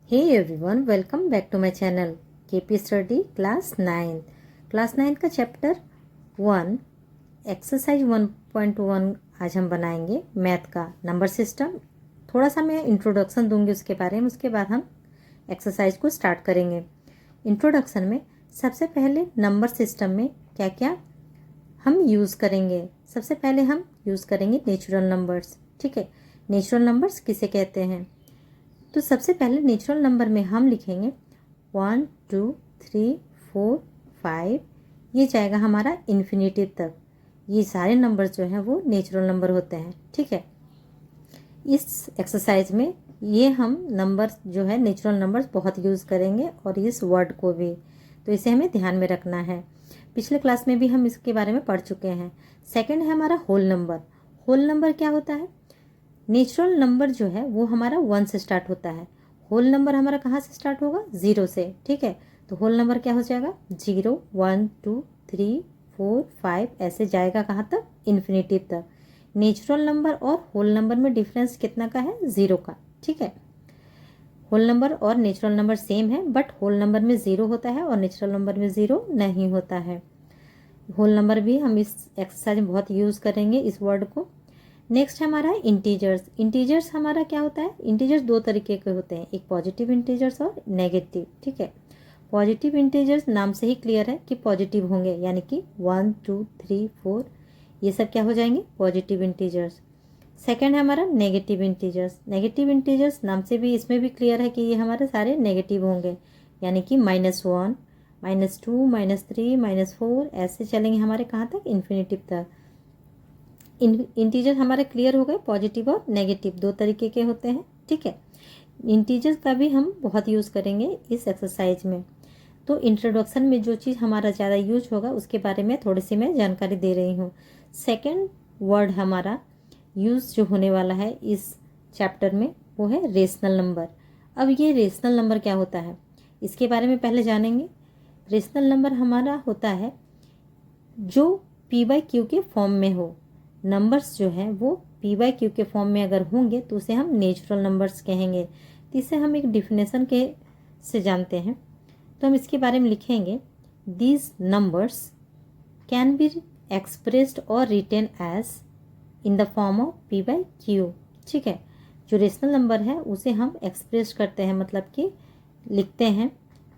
Hey everyone, welcome back to my channel KP Study Class 9. Class 9 का chapter 1 exercise 1.1 आज हम बनाएंगे math का नंबर सिस्टम। थोड़ा सा मैं इंट्रोडक्शन दूंगी उसके बारे में, उसके बाद हम एक्सरसाइज को स्टार्ट करेंगे। इंट्रोडक्शन में सबसे पहले नंबर सिस्टम में क्या क्या हम यूज़ करेंगे। सबसे पहले हम यूज़ करेंगे नेचुरल नंबर्स। ठीक है, नेचुरल नंबर्स किसे कहते हैं? तो सबसे पहले नेचुरल नंबर में हम लिखेंगे 1 2 3 4 5। ये जाएगा हमारा इन्फिनिटी तक। ये सारे नंबर जो हैं वो नेचुरल नंबर होते हैं। ठीक है, इस एक्सरसाइज में ये हम नंबर जो है नेचुरल नंबर्स बहुत यूज़ करेंगे और इस वर्ड को भी, तो इसे हमें ध्यान में रखना है। पिछले क्लास में भी हम इसके बारे में पढ़ चुके हैं। सेकंड है हमारा होल नंबर। होल नंबर क्या होता है? नेचुरल नंबर जो है वो हमारा 1 से स्टार्ट होता है। होल नंबर हमारा कहाँ से स्टार्ट होगा? 0 से। ठीक है, तो होल नंबर क्या हो जाएगा? 0 1 2 3 4 5 ऐसे जाएगा कहाँ तक? इन्फिनिटी तक। नेचुरल नंबर और होल नंबर में डिफरेंस कितना का है? 0 का। ठीक है, होल नंबर और नेचुरल नंबर सेम है, बट होल नंबर में 0 होता है और नेचुरल नंबर में 0 नहीं होता है। होल नंबर भी हम इस एक्सरसाइज में बहुत यूज़ करेंगे इस वर्ड को। नेक्स्ट हमारा है इंटीजर्स। इंटीजर्स हमारा क्या होता है? इंटीजर्स दो तरीके के होते हैं, एक पॉजिटिव इंटीजर्स और नेगेटिव। ठीक है, पॉजिटिव इंटीजर्स नाम से ही क्लियर है कि पॉजिटिव होंगे, यानी कि 1 2 3 4 ये सब क्या हो जाएंगे? Positive integers. सेकेंड है हमारा नेगेटिव इंटीजर्स। नेगेटिव इंटीजर्स नाम से भी इसमें भी क्लियर है कि ये हमारे सारे नेगेटिव होंगे, यानी कि -1 -2 -3 -4 ऐसे चलेंगे हमारे कहाँ तक? इन्फिनिटिव तक। इंटीजर हमारे क्लियर हो गए, पॉजिटिव और नेगेटिव दो तरीके के होते हैं। ठीक है, इंटीजर्स का भी हम बहुत यूज़ करेंगे इस एक्सरसाइज में। तो इंट्रोडक्शन में जो चीज़ हमारा ज़्यादा यूज होगा उसके बारे में थोड़ी सी मैं जानकारी दे रही हूँ। सेकंड वर्ड हमारा यूज़ जो होने वाला है इस चैप्टर में वो है रेशनल नंबर। अब ये रेशनल नंबर क्या होता है इसके बारे में पहले जानेंगे। रेशनल नंबर हमारा होता है जो p/q के फॉर्म में हो। नंबर्स जो है वो p/q के फॉर्म में अगर होंगे तो उसे हम नेचुरल नंबर्स कहेंगे। तो इसे हम एक डिफिनेशन के से जानते हैं, तो हम इसके बारे में लिखेंगे these numbers can be expressed और written as in the form of p/q। ठीक है, जो रेशनल नंबर है उसे हम एक्सप्रेस करते हैं, मतलब कि लिखते हैं,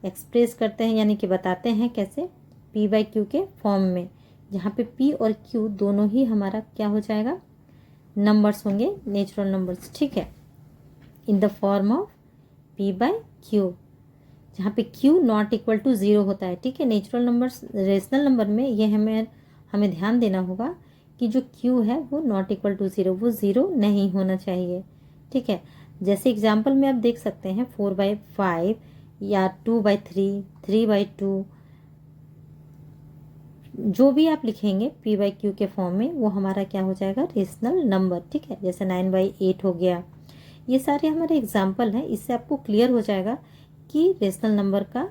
एक्सप्रेस करते हैं, यानी कि बताते हैं कैसे? p/q के फॉर्म में, जहाँ पे p और q दोनों ही हमारा क्या हो जाएगा? नंबर्स होंगे, नेचुरल नंबर्स। ठीक है, इन द फॉर्म ऑफ p/q, जहाँ पे q नॉट इक्वल टू 0 होता है। ठीक है, नेचुरल नंबर्स रेशनल नंबर में ये हमें ध्यान देना होगा कि जो q है वो नॉट इक्वल टू 0, वो 0 नहीं होना चाहिए। ठीक है, जैसे एग्जाम्पल में आप देख सकते हैं 4/5 या 2/3 3/2 जो भी आप लिखेंगे p/q के फॉर्म में वो हमारा क्या हो जाएगा? Rational number. ठीक है, जैसे 9/8 हो गया। ये सारे हमारे एग्जाम्पल हैं, इससे आपको क्लियर हो जाएगा कि रेशनल नंबर का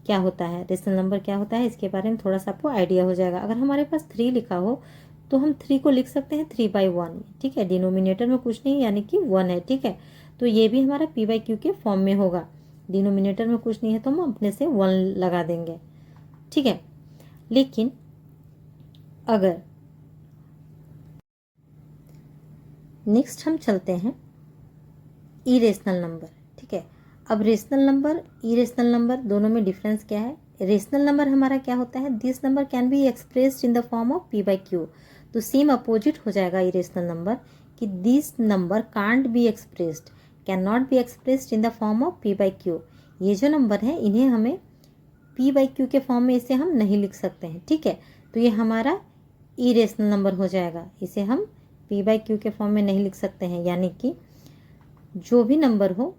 क्या होता है, रेशनल नंबर क्या होता है, इसके बारे में थोड़ा सा आपको आइडिया हो जाएगा। अगर हमारे पास 3 लिखा हो तो हम 3 को लिख सकते हैं 3/1। ठीक है, डिनोमिनेटर में कुछ नहीं यानी कि 1 है। ठीक है, तो ये भी हमारा p/q के फॉर्म में होगा। डिनोमिनेटर में कुछ नहीं है तो हम अपने से 1 लगा देंगे। ठीक है, लेकिन अगर नेक्स्ट हम चलते हैं इरेशनल नंबर। ठीक है, अब रेशनल नंबर इरेशनल नंबर दोनों में डिफरेंस क्या है? रेशनल नंबर हमारा क्या होता है? This number can be expressed in the form of p/q। तो सेम अपोजिट हो जाएगा इरेशनल नंबर कि this number can't be expressed, can not be expressed in the form of p/q। ये जो नंबर है इन्हें हमें p/q के फॉर्म में इसे हम नहीं लिख सकते हैं। ठीक है, तो ये हमारा इरेशनल नंबर हो जाएगा, इसे हम p/q के फॉर्म में नहीं लिख सकते हैं। यानी कि जो भी नंबर हो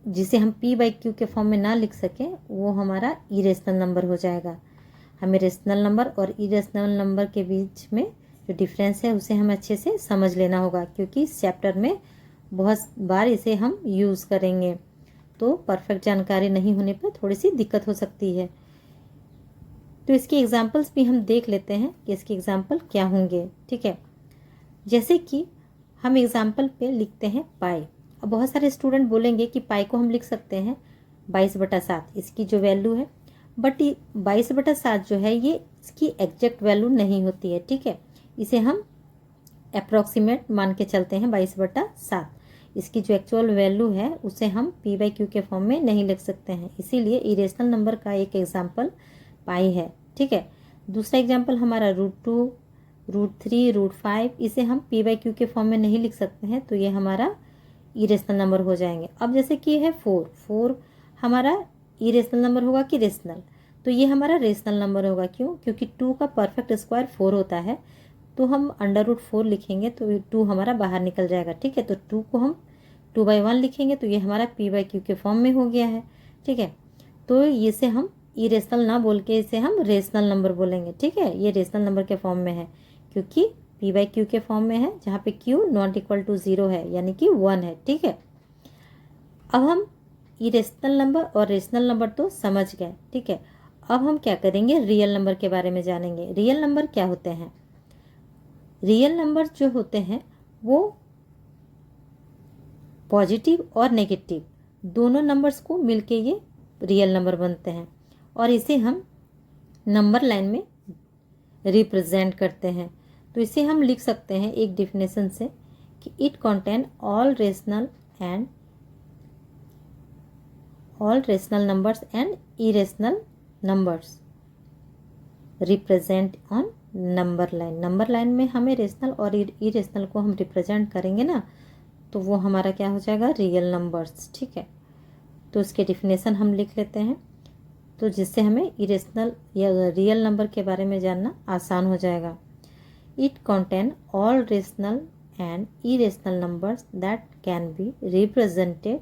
जिसे हम p/q के फॉर्म में ना लिख सकें वो हमारा इरेशनल नंबर हो जाएगा। हमें रेशनल नंबर और इरेशनल नंबर के बीच में जो डिफरेंस है उसे हमें अच्छे से समझ लेना होगा, क्योंकि इस चैप्टर में बहुत बार इसे हम यूज़ करेंगे, तो परफेक्ट जानकारी नहीं होने पर थोड़ी सी दिक्कत हो सकती है। तो इसके एग्जाम्पल्स भी हम देख लेते हैं कि इसके एग्जाम्पल क्या होंगे। ठीक है, जैसे कि हम एग्जाम्पल पे लिखते हैं पाई। अब बहुत सारे स्टूडेंट बोलेंगे कि पाई को हम लिख सकते हैं 22/7 इसकी जो वैल्यू है, बट 22/7 जो है ये इसकी एग्जैक्ट वैल्यू नहीं होती है, ठीक है। इसे हम अप्रॉक्सीमेट मान के चलते हैं 22/7। इसकी जो एक्चुअल वैल्यू है उसे हम p/q के फॉर्म में नहीं लिख सकते हैं, इसीलिए इरेशनल नंबर का एक एग्जाम्पल पाई है, ठीक है। दूसरा एग्जाम्पल हमारा √2, √3, √5, इसे हम p/q के फॉर्म में नहीं लिख सकते हैं, तो ये हमारा इरेशनल नंबर हो जाएंगे। अब जैसे कि है 4 हमारा इरेशनल नंबर होगा कि रेशनल, तो ये हमारा रेशनल नंबर होगा। क्यों? क्योंकि 2 का परफेक्ट स्क्वायर 4 होता है, तो हम √4 लिखेंगे तो 2 हमारा बाहर निकल जाएगा, ठीक है। तो 2 को हम 2/1 लिखेंगे तो ये हमारा p/q के फॉर्म में हो गया है, ठीक है। तो इसे हम इरेशनल ना बोल के इसे हम रेशनल नंबर बोलेंगे, ठीक है। ये रेशनल नंबर के फॉर्म में है क्योंकि p/q के फॉर्म में है, जहाँ पे q ≠ 0 है, यानी कि 1 है, ठीक है। अब हम इरेशनल नंबर और रेशनल नंबर तो समझ गए, ठीक है। अब हम क्या करेंगे, रियल नंबर के बारे में जानेंगे। रियल नंबर क्या होते हैं? रियल नंबर जो होते हैं वो पॉजिटिव और नेगेटिव दोनों नंबर्स को मिलके ये रियल नंबर बनते हैं, और इसे हम नंबर लाइन में रिप्रेजेंट करते हैं। तो इसे हम लिख सकते हैं एक डिफिनेशन से कि it contain all rational numbers and irrational numbers represent on number line. Number line में हमें रेशनल और इरेशनल को हम रिप्रेजेंट करेंगे ना, तो वो हमारा क्या हो जाएगा, रियल नंबर्स, ठीक है। तो इसके डिफिनेशन हम लिख लेते हैं, तो जिससे हमें इरेशनल या रियल नंबर के बारे में जानना आसान हो जाएगा। It contain all rational and irrational numbers that can be represented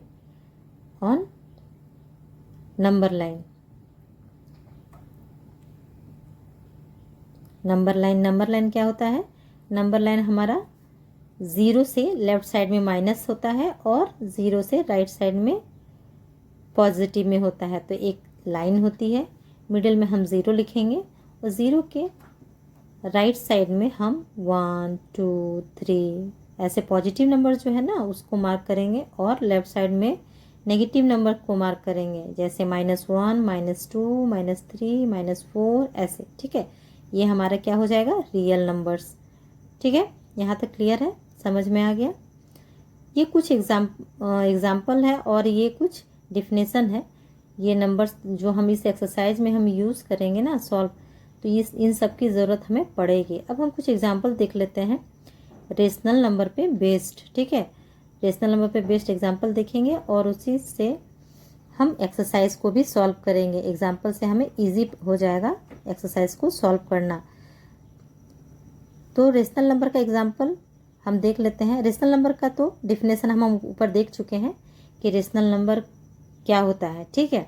on number line. Number line क्या होता है? नंबर लाइन हमारा 0 से लेफ्ट साइड में माइनस होता है और 0 से राइट साइड में पॉजिटिव में होता है। तो एक लाइन होती है, मिडिल में हम 0 लिखेंगे और 0 के राइट साइड में हम 1, 2, 3 ऐसे पॉजिटिव नंबर जो है ना उसको मार्क करेंगे, और लेफ्ट साइड में नेगेटिव नंबर को मार्क करेंगे, जैसे -1, -2, -3, -4 ऐसे, ठीक है। ये हमारा क्या हो जाएगा, रियल नंबर्स, ठीक है। यहाँ तक क्लियर है, समझ में आ गया। ये कुछ एग्जाम्पल है और ये कुछ डिफिनेशन है। ये नंबर्स जो हम इस एक्सरसाइज में हम यूज़ करेंगे ना सॉल्व, तो इन सब की ज़रूरत हमें पड़ेगी। अब हम कुछ एग्जाम्पल देख लेते हैं रेशनल नंबर पे बेस्ड, ठीक है। रेशनल नंबर पे बेस्ड एग्जाम्पल देखेंगे और उसी से हम एक्सरसाइज को भी सॉल्व करेंगे। एग्जाम्पल से हमें इजी हो जाएगा एक्सरसाइज को सॉल्व करना। तो रेशनल नंबर का एग्जाम्पल हम देख लेते हैं। रेशनल नंबर का तो डिफिनेशन हम ऊपर देख चुके हैं कि रेशनल नंबर क्या होता है, ठीक है।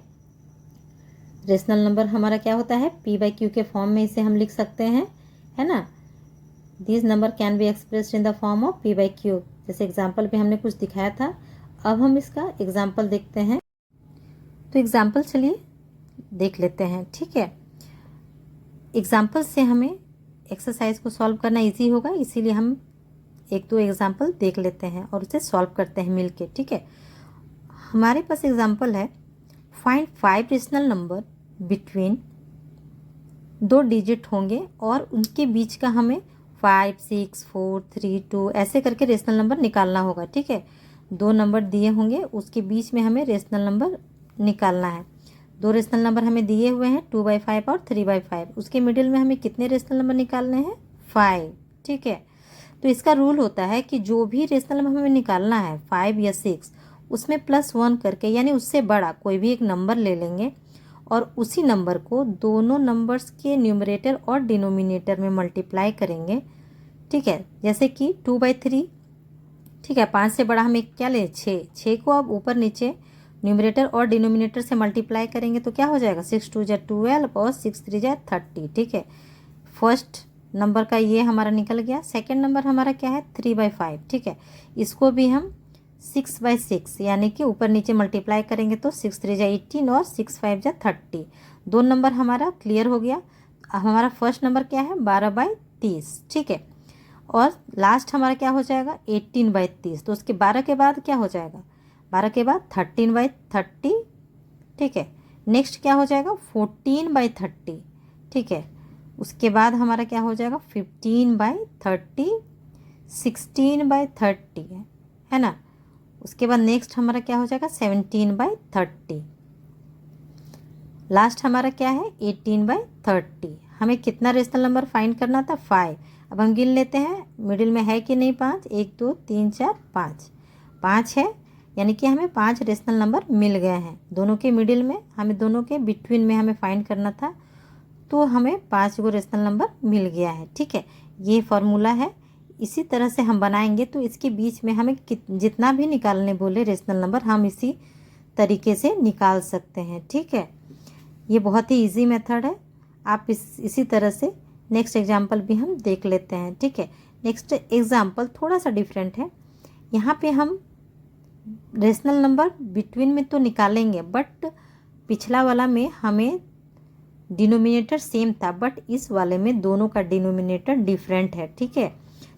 रेशनल नंबर हमारा क्या होता है, p/q के फॉर्म में इसे हम लिख सकते हैं, है ना। This number can be expressed in the form of p/q। जैसे एग्जाम्पल भी हमने कुछ दिखाया था। अब हम इसका एग्जाम्पल देखते हैं, तो एग्जाम्पल चलिए देख लेते हैं, ठीक है। एग्जाम्पल से हमें एक्सरसाइज को सॉल्व करना इजी होगा, इसीलिए हम 1-2 एग्जाम्पल देख लेते हैं और उसे सॉल्व करते हैं मिलके, ठीक है। हमारे पास एग्जाम्पल है, find 5 rational number between 2 digit होंगे और उनके बीच का हमें 5, 6, 4, 3, 2 ऐसे करके रेशनल नंबर निकालना होगा, ठीक है। 2 नंबर दिए होंगे, उसके बीच में हमें रेशनल नंबर निकालना है। 2 रेशनल नंबर हमें दिए हुए हैं 2/5 और 3/5। उसके मिडिल में हमें कितने रेशनल नंबर निकालने हैं, 5, ठीक है। तो इसका रूल होता है कि जो भी रेशनल नंबर हमें निकालना है 5 या 6, उसमें +1 करके यानी उससे बड़ा कोई भी एक नंबर ले लेंगे और उसी नंबर को दोनों नंबर्स के न्यूमरेटर और डिनोमिनेटर में मल्टीप्लाई करेंगे, ठीक है। जैसे कि 2/3, ठीक है। 5 से बड़ा हम एक क्या ले, 6 को अब ऊपर नीचे न्यूमरेटर और डिनोमिनेटर से मल्टीप्लाई करेंगे तो क्या हो जाएगा, 6 2 जा 12 और 6 3 जा 30, ठीक है। फर्स्ट नंबर का ये हमारा निकल गया। सेकंड नंबर हमारा क्या है, 3/5, ठीक है। इसको भी हम 6/6 यानी कि ऊपर नीचे मल्टीप्लाई करेंगे तो 6 3 जा 18 और 6 5 जा 30। 2 नंबर हमारा क्लियर हो गया। हमारा फर्स्ट नंबर क्या है, 12/30, ठीक है। और लास्ट हमारा क्या हो जाएगा 18/30। तो उसके 12 के बाद क्या हो जाएगा, 12 के बाद 13/30, ठीक है। नेक्स्ट क्या हो जाएगा 14/30, ठीक है। उसके बाद हमारा क्या हो जाएगा 15/30, 16/30 है ना। उसके बाद नेक्स्ट हमारा क्या हो जाएगा 17/30। लास्ट हमारा क्या है 18/30। हमें कितना रेशनल नंबर फाइंड करना था 5। अब हम गिन लेते हैं मिडिल में है कि नहीं 5, 1 2 3 4 5, 5 है, यानी कि हमें 5 रेशनल नंबर मिल गए हैं। दोनों के मिडिल में, हमें दोनों के बिटवीन में हमें फाइंड करना था, तो हमें 5 गो रेशनल नंबर मिल गया है, ठीक है। ये फॉर्मूला है। इसी तरह से हम बनाएंगे तो इसके बीच में हमें जितना भी निकालने बोले रेशनल नंबर हम इसी तरीके से निकाल सकते हैं, ठीक है। ये बहुत ही इजी मेथड है। आप इसी तरह से नेक्स्ट एग्जाम्पल भी हम देख लेते हैं, ठीक है। नेक्स्ट एग्जाम्पल थोड़ा सा डिफरेंट है। यहाँ पे हम रेशनल नंबर बिटवीन में तो निकालेंगे, बट पिछला वाला में हमें डिनोमिनेटर सेम था, बट इस वाले में दोनों का डिनोमिनेटर डिफरेंट है, ठीक है।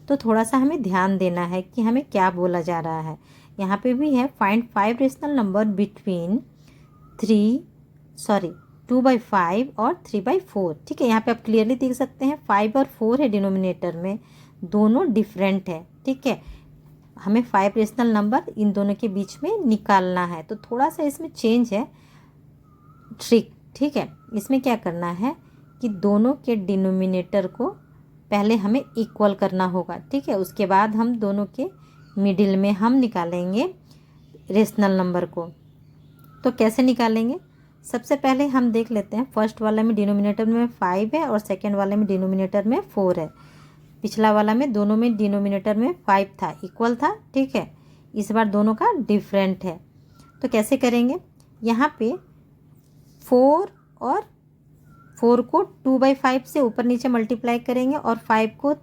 तो थोड़ा सा हमें ध्यान देना है कि हमें क्या बोला जा रहा है। यहाँ पे भी है फाइंड 5 रेशनल नंबर बिटवीन 2/5 और 3/4, ठीक है। यहाँ पे आप क्लियरली देख सकते हैं 5 और 4 है डिनोमिनेटर में, दोनों डिफरेंट है, ठीक है। हमें 5 रेशनल नंबर इन दोनों के बीच में निकालना है। तो थोड़ा सा इसमें चेंज है ट्रिक, ठीक है। इसमें क्या करना है कि दोनों के डिनोमिनेटर को पहले हमें इक्वल करना होगा, ठीक है। उसके बाद हम दोनों के मिडिल में हम निकालेंगे रेशनल नंबर को। तो कैसे निकालेंगे, सबसे पहले हम देख लेते हैं। फर्स्ट वाले में डिनोमिनेटर में 5 है और सेकेंड वाले में डिनोमिनेटर में 4 है। पिछला वाला में दोनों में डिनोमिनेटर में 5 था, इक्वल था, ठीक है। इस बार दोनों का डिफरेंट है। तो कैसे करेंगे, यहाँ पे 4 और 4 को 2/5 से ऊपर नीचे मल्टीप्लाई करेंगे और 5 को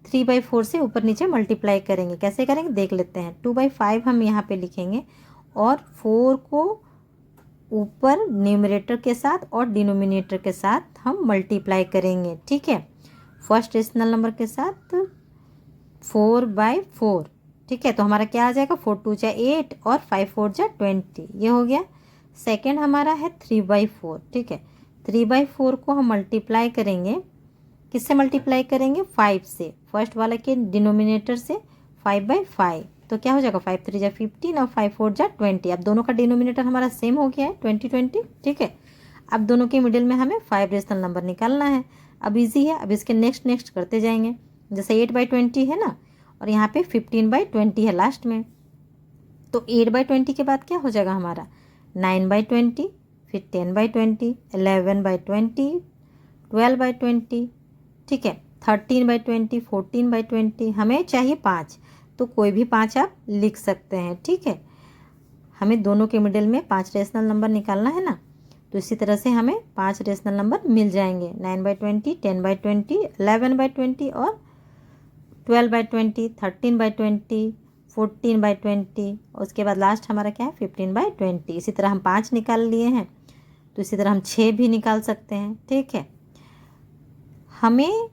3/4 से ऊपर नीचे मल्टीप्लाई करेंगे। कैसे करेंगे देख लेते हैं। 2/5 हम यहाँ पे लिखेंगे और 4 को ऊपर न्यूमरेटर के साथ और डिनोमिनेटर के साथ हम मल्टीप्लाई करेंगे, ठीक है। फर्स्ट रेशनल नंबर के साथ 4/4, ठीक है। तो हमारा क्या आ जाएगा 4 2 जा 8 और 5 4 जा 20, ये हो गया। सेकेंड हमारा है 3/4, ठीक है। 3/4 को हम मल्टीप्लाई करेंगे, किससे मल्टीप्लाई करेंगे 5 से, फर्स्ट वाला के डिनोमिनेटर से 5/5। तो क्या हो जाएगा 5 3 जा 15 और 5 4 जा 20। अब दोनों का डिनोमिनेटर हमारा सेम हो गया है 20, ठीक है। अब दोनों के मिडिल में हमें 5 रेशनल नंबर निकालना है। अब इजी है, अब इसके नेक्स्ट करते जाएंगे। जैसे 8/20 है ना, और यहाँ पे 15/20 है लास्ट में। तो 8/20 के बाद क्या हो जाएगा हमारा 9/20, फिर 10/20, 11/20, 12/20, ठीक है, 13/20, 14/20। हमें चाहिए 5, तो कोई भी 5 आप लिख सकते हैं, ठीक है। हमें दोनों के मिडिल में 5 रेशनल नंबर निकालना है ना, तो इसी तरह से हमें 5 रेशनल नंबर मिल जाएंगे। 9/20, 10/20, 11/20 और 12/20, 13/20, 14/20, और उसके बाद लास्ट हमारा क्या है 15/20। इसी तरह हम 5 निकाल लिए हैं, तो इसी तरह हम 6 भी निकाल सकते हैं, ठीक है। हमें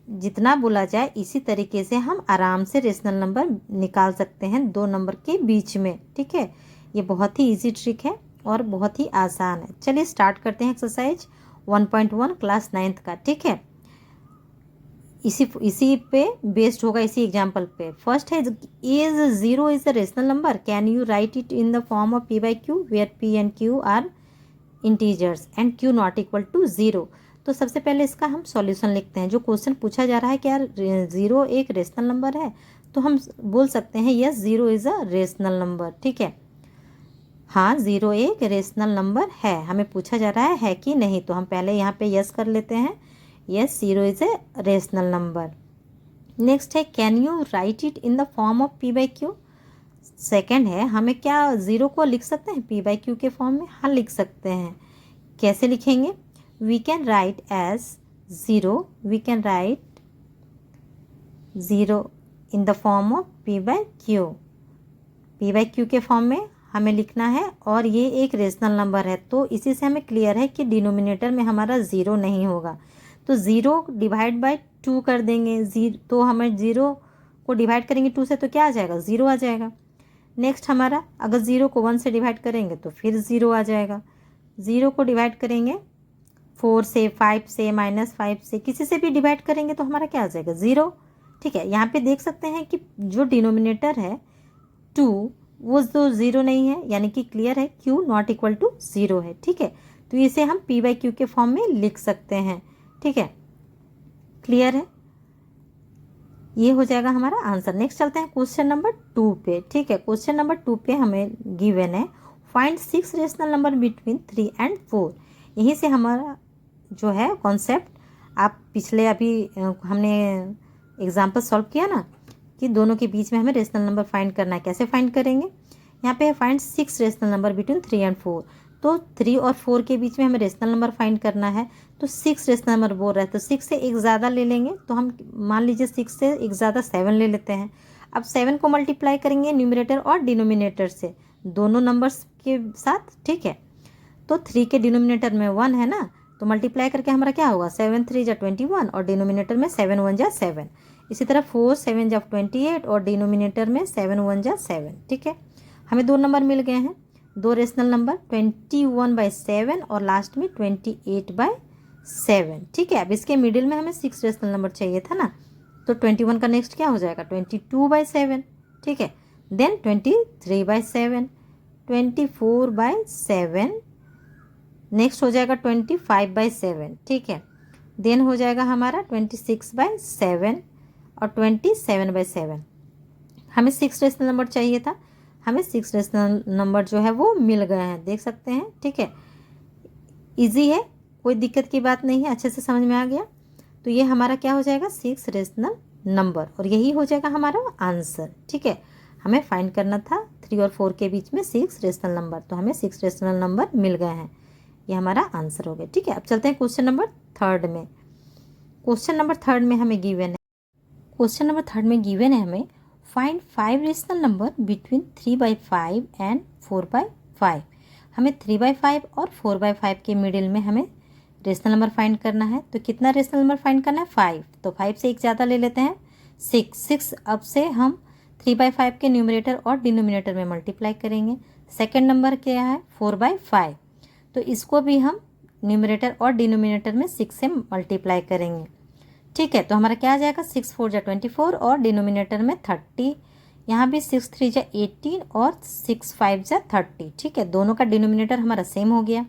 जितना बोला जाए इसी तरीके से हम आराम से रेशनल नंबर निकाल सकते हैं 2 नंबर के बीच में, ठीक है। ये बहुत ही इजी ट्रिक है और बहुत ही आसान है। चलिए स्टार्ट करते हैं एक्सरसाइज 1.1 क्लास 9th का, ठीक है। इसी पे बेस्ड होगा, इसी एग्जाम्पल पे। फर्स्ट है is 0 is a rational number, can you write it in the form of p/q where p and q are integers and q not equal to 0। तो सबसे पहले इसका हम सॉल्यूशन लिखते हैं। जो क्वेश्चन पूछा जा रहा है कि यार 0 एक रेशनल नंबर है, तो हम बोल सकते हैं yes 0 is a rational number, ठीक है। हाँ 0 एक रेशनल नंबर है, हमें पूछा जा रहा है कि नहीं, तो हम पहले यहाँ पे यस कर लेते हैं, yes 0 is a rational number. Next है can you write it in the form of p/q। Second है हमें क्या 0 को लिख सकते हैं p/q के फॉर्म में, हाँ लिख सकते हैं। कैसे लिखेंगे, we can write as 0, we can write 0 in the form of p/q। p/q के फॉर्म में हमें लिखना है और ये एक रेशनल नंबर है, तो इसी से हमें क्लियर है कि डिनोमिनेटर में हमारा 0 नहीं होगा। तो 0 डिवाइड बाय 2 कर देंगे, तो हमें 0 को डिवाइड करेंगे 2 से तो क्या आ जाएगा, 0 आ जाएगा। नेक्स्ट हमारा अगर 0 को 1 से डिवाइड करेंगे तो फिर 0 आ जाएगा। 0 को डिवाइड करेंगे 4 से, 5 से, -5 से, किसी से भी डिवाइड करेंगे तो हमारा क्या आ जाएगा, 0। ठीक है, यहाँ पे देख सकते हैं कि जो डिनोमिनेटर है 2 वो तो 0 नहीं है, यानी कि क्लियर है q नॉट इक्वल टू 0 है। ठीक है, तो इसे हम p/q के फॉर्म में लिख सकते हैं। ठीक है, क्लियर है, ये हो जाएगा हमारा आंसर। नेक्स्ट चलते हैं क्वेश्चन नंबर 2 पे। ठीक है, क्वेश्चन नंबर 2 पे हमें गिवन है find 6 rational number between 3 and 4। यहीं से हमारा जो है कॉन्सेप्ट, आप पिछले अभी हमने एग्जाम्पल सॉल्व किया ना कि दोनों के बीच में हमें रेशनल नंबर फाइंड करना है। कैसे फाइंड करेंगे, यहाँ पे है find 6 rational number between 3 and 4। तो 3 और 4 के बीच में हमें रेशनल नंबर फाइंड करना है, तो 6 रेशनल नंबर बोल रहा है तो 6 से एक ज़्यादा ले लेंगे, तो हम मान लीजिए 6 से एक ज़्यादा 7 ले लेते हैं। अब 7 को मल्टीप्लाई करेंगे न्यूमरेटर और डिनोमिनेटर से, दोनों नंबर्स के साथ। ठीक है, तो 3 के डिनोमिनेटर में 1 है ना, तो मल्टीप्लाई करके हमारा क्या होगा, 7 3 जा 21 और डिनोमिनेटर में 7 1 जा 7। इसी तरह 4 7 जा 28 और डिनोमिनेटर में 7 1 जा 7। ठीक है, हमें दो नंबर मिल गए हैं, दो रेशनल नंबर 21/7 और लास्ट में 28/7। ठीक है, अब इसके मिडिल में हमें 6 रेशनल नंबर चाहिए था ना, तो 21 का नेक्स्ट क्या हो जाएगा, 22/7। ठीक है, देन 23/7, 24/7, नेक्स्ट हो जाएगा 25/7। ठीक है, देन हो जाएगा हमारा 26/7 और 27/7। हमें 6 रेशनल नंबर चाहिए था, हमें 6 रेशनल नंबर जो है वो मिल गए हैं, देख सकते हैं। ठीक है, इजी है, कोई दिक्कत की बात नहीं है, अच्छे से समझ में आ गया। तो ये हमारा क्या हो जाएगा, 6 रेशनल नंबर, और यही हो जाएगा हमारा आंसर। ठीक है, हमें फाइंड करना था 3 और 4 के बीच में 6 रेशनल नंबर, तो हमें 6 रेशनल नंबर मिल गए हैं, ये हमारा आंसर हो गया। ठीक है, अब चलते हैं क्वेश्चन नंबर 3 में। क्वेश्चन नंबर 3 में हमें गिवन है, क्वेश्चन नंबर 3 में गिवन है हमें find 5 rational number between 3/5 and 4/5। हमें 3/5 और 4/5 के मिडिल में हमें रेशनल नंबर फाइंड करना है। तो कितना रेशनल नंबर फाइंड करना है, 5। तो 5 से एक ज़्यादा ले लेते हैं, 6। अब से हम 3/5 के न्यूमरेटर और डिनोमिनेटर में मल्टीप्लाई करेंगे। सेकेंड नंबर क्या है, 4/5, तो इसको भी हम न्यूमरेटर और डिनोमिनेटर में 6 से मल्टीप्लाई करेंगे। ठीक है, तो हमारा क्या आ जाएगा, 6 4 जा 24 और डिनोमिनेटर में 30। यहाँ भी 6 3 जा 18 और 6 5 जा 30। ठीक है, दोनों का डिनोमिनेटर हमारा सेम हो गया।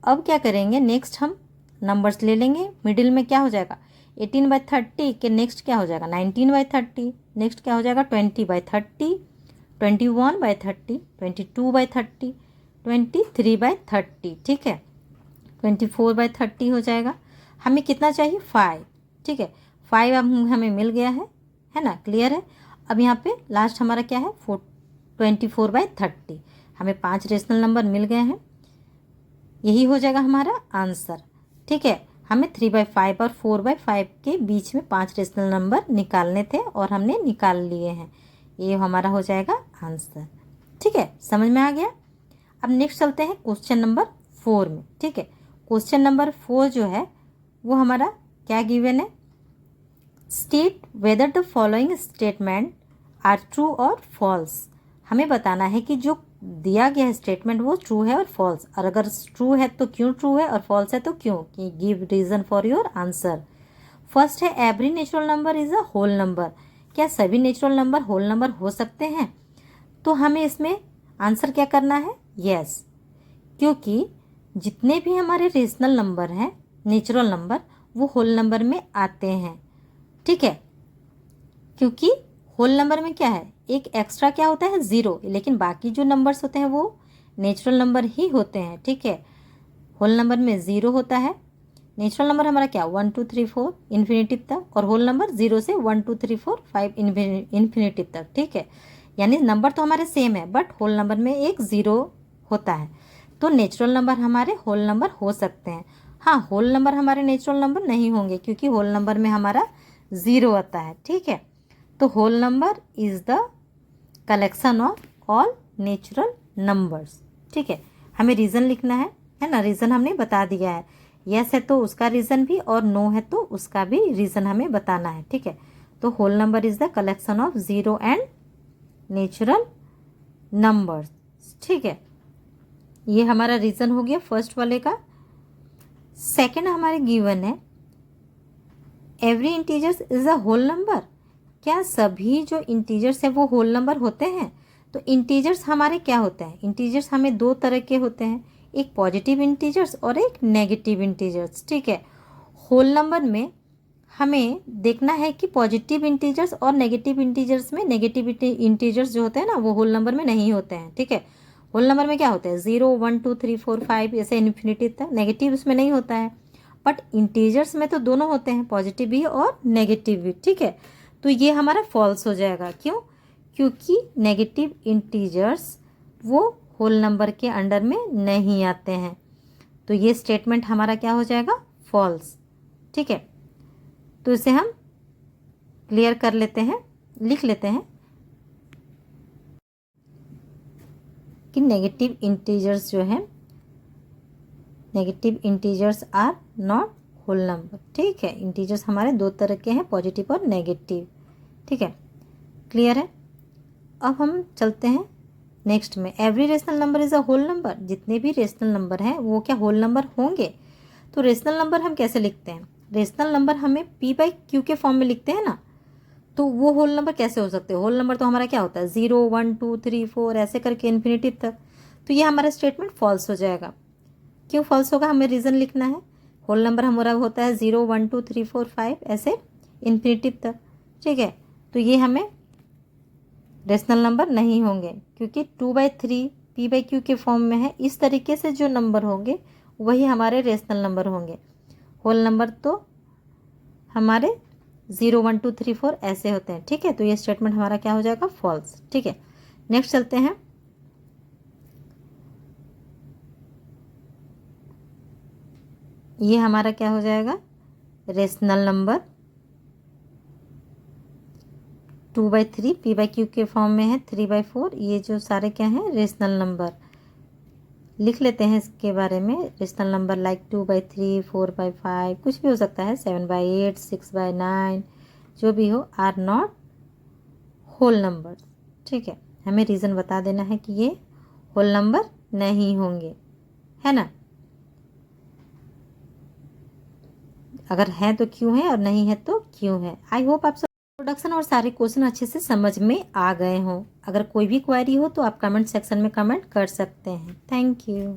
अब क्या करेंगे, नेक्स्ट हम नंबर्स ले लेंगे, मिडिल में क्या हो जाएगा, 18/30 के नेक्स्ट क्या हो जाएगा, 19/30, नेक्स्ट क्या हो जाएगा, 20/30, 21/30, 22/30, 23/30। ठीक है, 24/30 हो जाएगा। हमें कितना चाहिए, 5। ठीक है, 5 अब हमें मिल गया है ना, क्लियर है। अब यहाँ पे लास्ट हमारा क्या है, 24/30। हमें 5 रेशनल नंबर मिल गए हैं, यही हो जाएगा हमारा आंसर। ठीक है, हमें 3/5 और 4/5 के बीच में 5 रेशनल नंबर निकालने थे और हमने निकाल लिए हैं, ये हमारा हो जाएगा आंसर। ठीक है, समझ में आ गया। अब नेक्स्ट चलते हैं क्वेश्चन नंबर 4 में। ठीक है, क्वेश्चन नंबर 4 जो है वो हमारा क्या गिवन है, state whether the following statement are true और फॉल्स। हमें बताना है कि जो दिया गया है स्टेटमेंट वो ट्रू है और फॉल्स, और अगर ट्रू है तो क्यों ट्रू है और फॉल्स है तो क्यों, कि give reason for your answer. First है every natural number is a whole number. क्या सभी नेचुरल नंबर होल नंबर हो सकते हैं, तो हमें इसमें आंसर क्या करना है, यस, क्योंकि जितने भी हमारे रेशनल नंबर हैं, नेचुरल नंबर, वो होल नंबर में आते हैं। ठीक है, क्योंकि होल नंबर में क्या है, एक एक्स्ट्रा क्या होता है, 0, लेकिन बाकी जो नंबर्स होते हैं वो नेचुरल नंबर ही होते हैं। ठीक है, होल नंबर में 0 होता है, नेचुरल नंबर हमारा क्या, 1 2 3 4 इन्फिनेटिव तक, और होल नंबर 0 से 1 2 3 4 5 इन्फिनेटिव तक। ठीक है, यानी नंबर तो हमारे सेम है, बट होल नंबर में एक 0 होता है। तो नेचुरल नंबर हमारे होल नंबर हो सकते हैं। हाँ, होल नंबर हमारे नेचुरल नंबर नहीं होंगे, क्योंकि होल नंबर में हमारा 0 आता है। ठीक है, तो whole number is the collection of all natural numbers. ठीक है, हमें रीज़न लिखना है ना, रीज़न हमने बता दिया है। यस है तो उसका रीज़न भी और नो है तो उसका भी रीज़न हमें बताना है, ठीक है। तो whole number is the collection of zero and natural numbers, ठीक है। ये हमारा रीज़न हो गया फर्स्ट वाले का। सेकंड हमारे गिवन है every integers is a whole number. क्या सभी जो इंटीजर्स है वो होल नंबर होते हैं? तो इंटीजर्स हमारे क्या होते हैं? इंटीजर्स हमें दो तरह के होते हैं, एक पॉजिटिव इंटीजर्स और एक नेगेटिव इंटीजर्स, ठीक है। होल नंबर में हमें देखना है कि पॉजिटिव इंटीजर्स और नेगेटिव इंटीजर्स में नेगेटिव इंटीजर्स जो होते हैं ना वो होल नंबर में नहीं होते हैं, ठीक है। होल नंबर में क्या होते हैं 0 1 2 3 4 5 ऐसे इन्फिनिटी तक, नेगेटिव उसमें नहीं होता है। बट इंटीजर्स में तो दोनों होते हैं, पॉजिटिव भी और नेगेटिव भी, ठीक है। तो ये हमारा फॉल्स हो जाएगा, क्यों? क्योंकि नेगेटिव इंटीजर्स वो होल नंबर के अंडर में नहीं आते हैं। तो ये स्टेटमेंट हमारा क्या हो जाएगा? फॉल्स, ठीक है। तो इसे हम क्लियर कर लेते हैं, लिख लेते हैं कि नेगेटिव इंटीजर्स जो है, negative integers are not whole number, ठीक है। इंटीजर्स हमारे दो तरह के हैं, पॉजिटिव और नेगेटिव, ठीक है। क्लियर है? अब हम चलते हैं नेक्स्ट में। Every rational number is a whole number. जितने भी रेशनल नंबर हैं वो क्या होल नंबर होंगे? तो रेशनल नंबर हम कैसे लिखते हैं? रेशनल नंबर हमें p/q के फॉर्म में लिखते हैं ना, तो वो होल नंबर कैसे हो सकते हैं? होल नंबर तो हमारा क्या होता है 0 1 2 3 4 ऐसे करके इन्फिनिटी तक। तो ये हमारा स्टेटमेंट फॉल्स हो जाएगा। क्यों फॉल्स होगा? हमें रीज़न लिखना है। होल नंबर हमारा होता है 0 1 2 3 4 5 ऐसे इन्फिनिटी तक, ठीक है। तो ये हमें रेशनल नंबर नहीं होंगे, क्योंकि 2/3 p/q के फॉर्म में है। इस तरीके से जो नंबर होंगे वही हमारे रेशनल नंबर होंगे। होल नंबर तो हमारे 0 1 2 3 4 ऐसे होते हैं, ठीक है। तो ये स्टेटमेंट हमारा क्या हो जाएगा? फॉल्स, ठीक है। नेक्स्ट चलते हैं। ये हमारा क्या हो जाएगा? रेशनल नंबर 2/3 p/q के फॉर्म में है, 3/4 ये जो सारे क्या हैं? Rational number. लिख लेते हैं इसके बारे में। रेशनल नंबर लाइक 2/3 4/5 कुछ भी हो सकता है, 7/8 6/9 जो भी हो, आर नॉट होल नंबर, ठीक है। हमें रीज़न बता देना है कि ये होल नंबर नहीं होंगे, है ना। अगर है तो क्यों है और नहीं है तो क्यों है। आई होप आप सब प्रोडक्शन और सारे क्वेश्चन अच्छे से समझ में आ गए हों। अगर कोई भी क्वेरी हो तो आप कमेंट सेक्शन में कमेंट कर सकते हैं। Thank you.